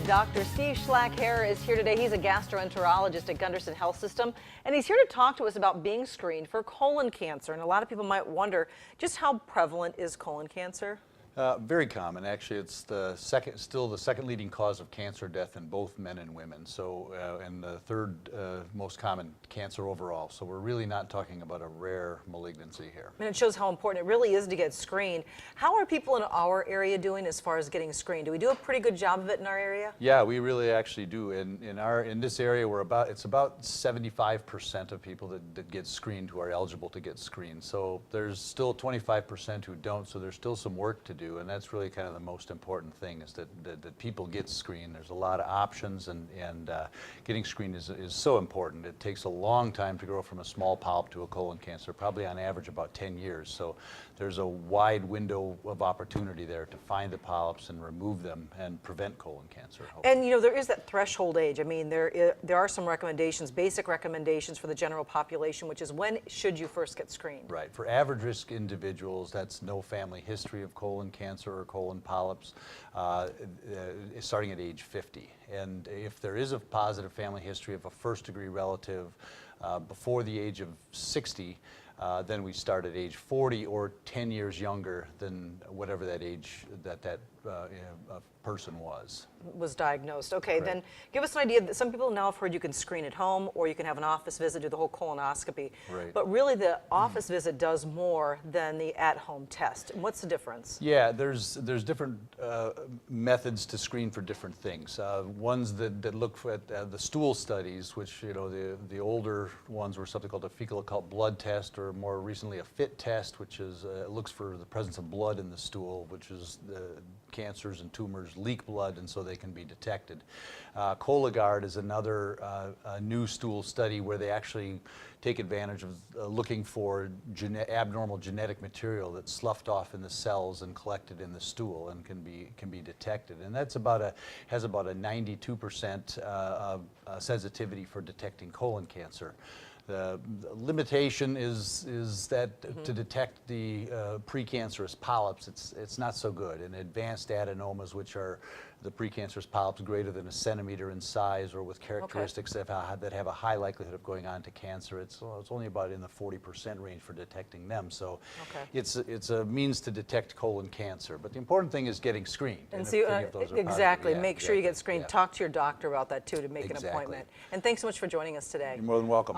Dr. Steve Schlack-Haerer is here today. He's a gastroenterologist at Gundersen Health System, and he's here to talk to us about being screened for colon cancer. And a lot of people might wonder, just how prevalent is colon cancer? Very common. Actually, it's still the second leading cause of cancer death in both men and women. So, and the third most common cancer overall. So we're really not talking about a rare malignancy here. And it shows how important it really is to get screened. How are people in our area doing as far as getting screened? Do we do a pretty good job of it in our area? Yeah, we really actually do. In this area, it's about 75% of people that get screened who are eligible to get screened. So there's still 25% who don't. So there's still some work to do. And that's really kind of the most important thing, is that people get screened. There's a lot of options, and getting screened is so important. It takes a long time to grow from a small polyp to a colon cancer, probably on average about 10 years. So there's a wide window of opportunity there to find the polyps and remove them and prevent colon cancer. And you know, there is that threshold age. I mean, there are some recommendations, basic recommendations for the general population, which is when should you first get screened? Right. For average risk individuals, that's no family history of colon cancer or colon polyps, starting at age 50. And if there is a positive family history of a first degree relative before the age of 60, then we start at age 40 or 10 years younger than whatever that age that person was Diagnosed. Okay, Correct. Then give us an idea. That some people now have heard you can screen at home, or you can have an office visit, do the whole colonoscopy. Right. But really, the office visit does more than the at-home test. And what's the difference? Yeah, there's different methods to screen for different things. Ones that look at the stool studies, which, you know, the older ones were something called a fecal occult blood test, or more recently a FIT test, which is looks for the presence of blood in the stool, which is cancers and tumors leak blood, and so they can be detected. Cologuard is another new stool study where they actually take advantage of looking for abnormal genetic material that's sloughed off in the cells and collected in the stool, and can be detected. And that's has about a 92% sensitivity for detecting colon cancer. The limitation is that to detect the precancerous polyps, it's not so good. And advanced adenomas, which are the precancerous polyps greater than 1 centimeter in size, or with characteristics that have a high likelihood of going on to cancer, it's only about in the 40% range for detecting them. So it's a means to detect colon cancer. But the important thing is getting screened. And so exactly, make sure you get screened. Yeah. Talk to your doctor about that too, to make an appointment. And thanks so much for joining us today. You're more than welcome.